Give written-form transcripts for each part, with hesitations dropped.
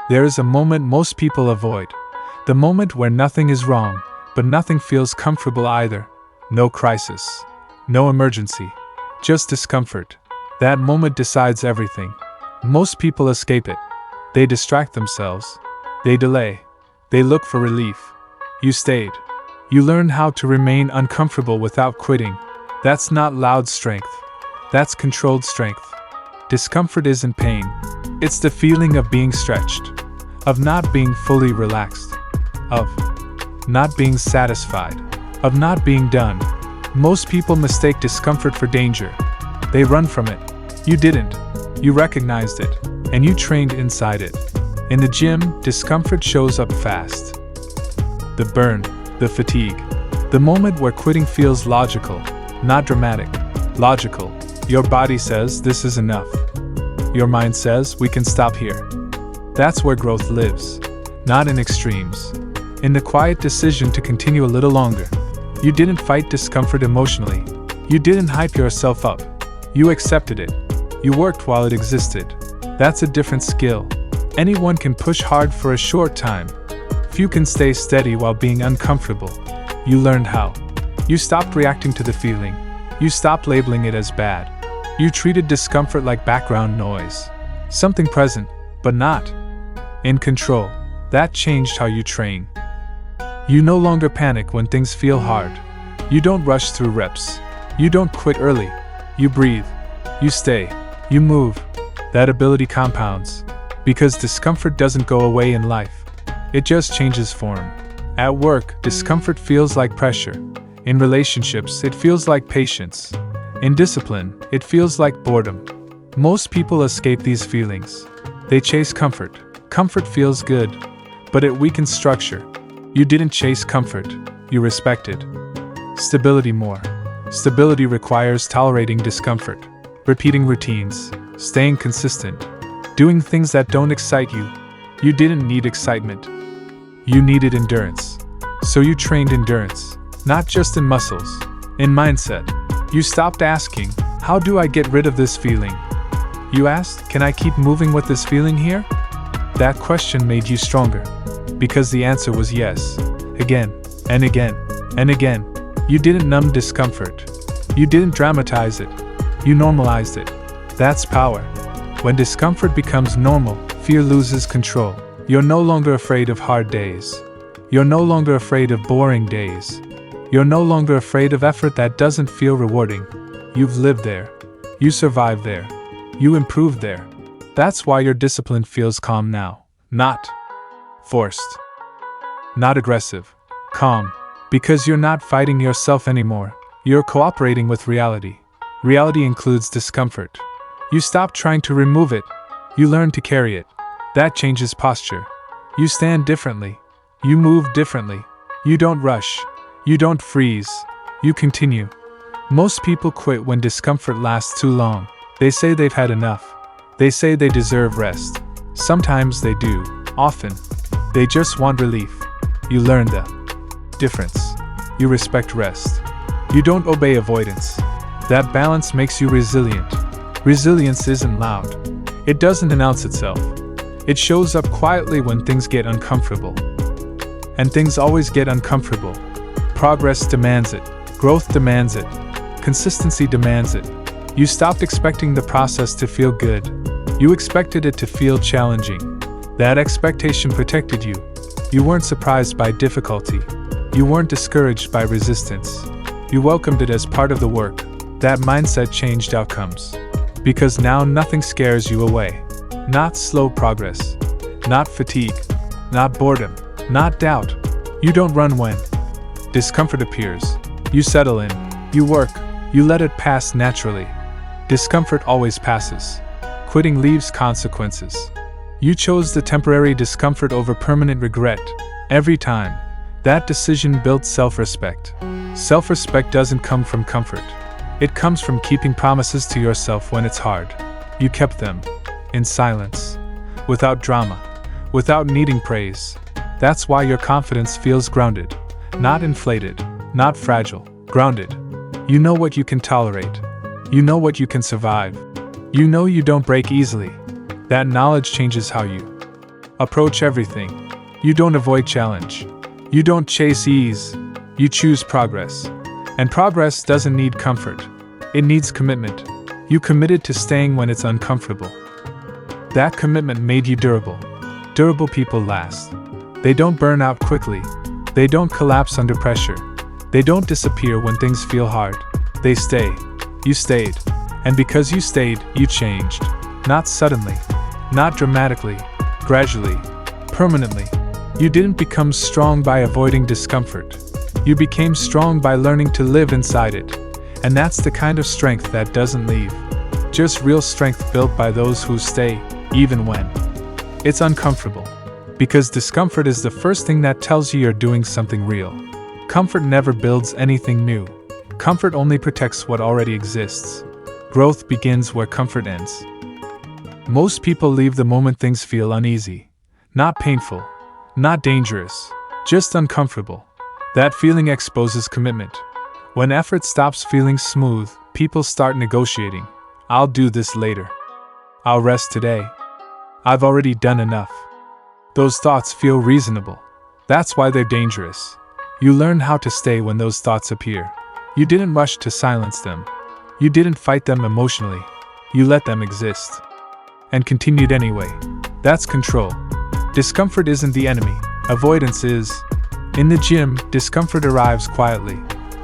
There is a moment most people avoid. The moment where nothing is wrong, but nothing feels comfortable either. No crisis. No emergency. Just discomfort. That moment decides everything. Most people escape it. They distract themselves. They delay. They look for relief. You stayed. You learned how to remain uncomfortable without quitting. That's not loud strength. That's controlled strength. Discomfort isn't pain. It's the feeling of being stretched, of not being fully relaxed, of not being satisfied, of not being done. Most people mistake discomfort for danger. They run from it. You didn't. You recognized it, and you trained inside it. In the gym, discomfort shows up fast. The burn, the fatigue, the moment where quitting feels logical, not dramatic, logical. Your body says this is enough. Your mind says we can stop here. That's where growth lives, not in extremes. In the quiet decision to continue a little longer. You didn't fight discomfort emotionally. You didn't hype yourself up. You accepted it. You worked while it existed. That's a different skill. Anyone can push hard for a short time. Few can stay steady while being uncomfortable. You learned how. You stopped reacting to the feeling. You stopped labeling it as bad. You treated discomfort like background noise. Something present, but not in control. That changed how you train. You no longer panic when things feel hard. You don't rush through reps. You don't quit early. You breathe. You stay. You move. That ability compounds. Because discomfort doesn't go away in life. It just changes form. At work, discomfort feels like pressure. In relationships, it feels like patience. In discipline, it feels like boredom. Most people escape these feelings. They chase comfort. Comfort feels good, but it weakens structure. You didn't chase comfort, you respected stability more. Stability requires tolerating discomfort, repeating routines, staying consistent, doing things that don't excite you. You didn't need excitement. You needed endurance. So you trained endurance, not just in muscles, in mindset. You stopped asking, how do I get rid of this feeling? You asked, can I keep moving with this feeling here? That question made you stronger. Because the answer was yes. Again, and again, and again. You didn't numb discomfort. You didn't dramatize it. You normalized it. That's power. When discomfort becomes normal, fear loses control. You're no longer afraid of hard days. You're no longer afraid of boring days. You're no longer afraid of effort that doesn't feel rewarding. You've lived there. You survived there. You improved there. That's why your discipline feels calm now. Not forced. Not aggressive. Calm. Because you're not fighting yourself anymore. You're cooperating with reality. Reality includes discomfort. You stop trying to remove it. You learn to carry it. That changes posture. You stand differently. You move differently. You don't rush. You don't freeze. You continue. Most people quit when discomfort lasts too long. They say they've had enough. They say they deserve rest. Sometimes they do. Often. They just want relief. You learn the difference. You respect rest. You don't obey avoidance. That balance makes you resilient. Resilience isn't loud. It doesn't announce itself. It shows up quietly when things get uncomfortable. And things always get uncomfortable. Progress demands it. Growth demands it. Consistency demands it. You stopped expecting the process to feel good. You expected it to feel challenging. That expectation protected you. You weren't surprised by difficulty. You weren't discouraged by resistance. You welcomed it as part of the work. That mindset changed outcomes. Because now nothing scares you away. Not slow progress. Not fatigue. Not boredom. Not doubt. You don't run when discomfort appears. You settle in. You work. You let it pass naturally. Discomfort always passes. Quitting leaves consequences. You chose the temporary discomfort over permanent regret. Every time. That decision built self-respect. Self-respect doesn't come from comfort. It comes from keeping promises to yourself when it's hard. You kept them. In silence. Without drama. Without needing praise. That's why your confidence feels grounded. Not inflated. Not fragile. Grounded. You know what you can tolerate. You know what you can survive. You know you don't break easily. That knowledge changes how you approach everything. You don't avoid challenge. You don't chase ease. You choose progress. And progress doesn't need comfort. It needs commitment. You committed to staying when it's uncomfortable. That commitment made you durable. Durable people last. They don't burn out quickly. They don't collapse under pressure. They don't disappear when things feel hard. They stay. You stayed. And because you stayed, you changed. Not suddenly. Not dramatically. Gradually. Permanently. You didn't become strong by avoiding discomfort. You became strong by learning to live inside it. And that's the kind of strength that doesn't leave. Just real strength built by those who stay, even when it's uncomfortable. Because discomfort is the first thing that tells you you're doing something real. Comfort never builds anything new. Comfort only protects what already exists. Growth begins where comfort ends. Most people leave the moment things feel uneasy. Not painful. Not dangerous. Just uncomfortable. That feeling exposes commitment. When effort stops feeling smooth, people start negotiating. I'll do this later. I'll rest today. I've already done enough. Those thoughts feel reasonable. That's why they're dangerous. You learn how to stay when those thoughts appear. You didn't rush to silence them. You didn't fight them emotionally. You let them exist. And continued anyway. That's control. Discomfort isn't the enemy. Avoidance is. In the gym, discomfort arrives quietly.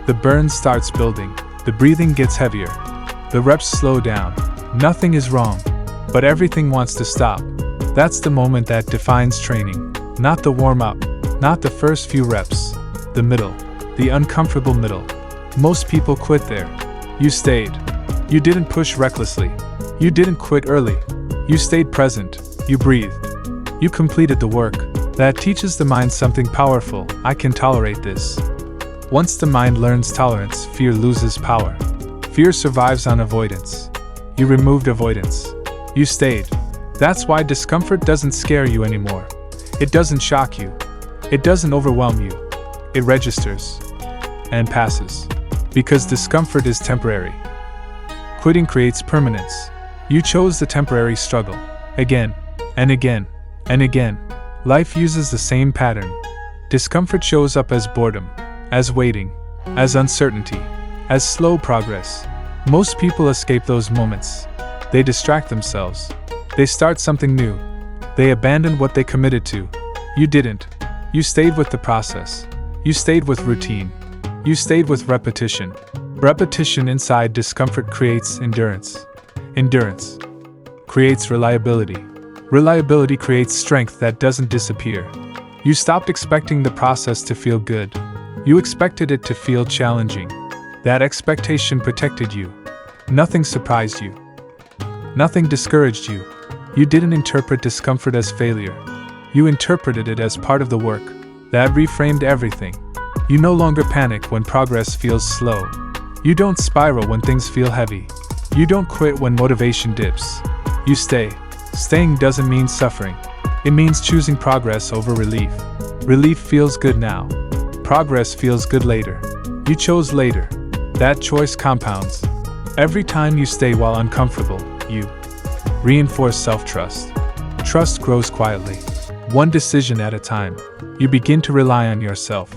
The burn starts building. The breathing gets heavier. The reps slow down. Nothing is wrong. But everything wants to stop. That's the moment that defines training. Not the warm-up. Not the first few reps. The middle. The uncomfortable middle. Most people quit there. You stayed. You didn't push recklessly. You didn't quit early. You stayed present. You breathed. You completed the work. That teaches the mind something powerful. I can tolerate this. Once the mind learns tolerance, fear loses power. Fear survives on avoidance. You removed avoidance. You stayed. That's why discomfort doesn't scare you anymore. It doesn't shock you. It doesn't overwhelm you. It registers. And passes. Because discomfort is temporary. Quitting creates permanence. You chose the temporary struggle. Again. And again. And again. Life uses the same pattern. Discomfort shows up as boredom. As waiting. As uncertainty. As slow progress. Most people escape those moments. They distract themselves. They start something new. They abandon what they committed to. You didn't. You stayed with the process. You stayed with routine. You stayed with repetition. Repetition inside discomfort creates endurance. Endurance creates reliability. Reliability creates strength that doesn't disappear. You stopped expecting the process to feel good. You expected it to feel challenging. That expectation protected you. Nothing surprised you. Nothing discouraged you. You didn't interpret discomfort as failure. You interpreted it as part of the work. That reframed everything. You no longer panic when progress feels slow. You don't spiral when things feel heavy. You don't quit when motivation dips. You stay. Staying doesn't mean suffering. It means choosing progress over relief. Relief feels good now. Progress feels good later. You chose later. That choice compounds. Every time you stay while uncomfortable, you reinforce self-trust. Trust grows quietly. One decision at a time. You begin to rely on yourself.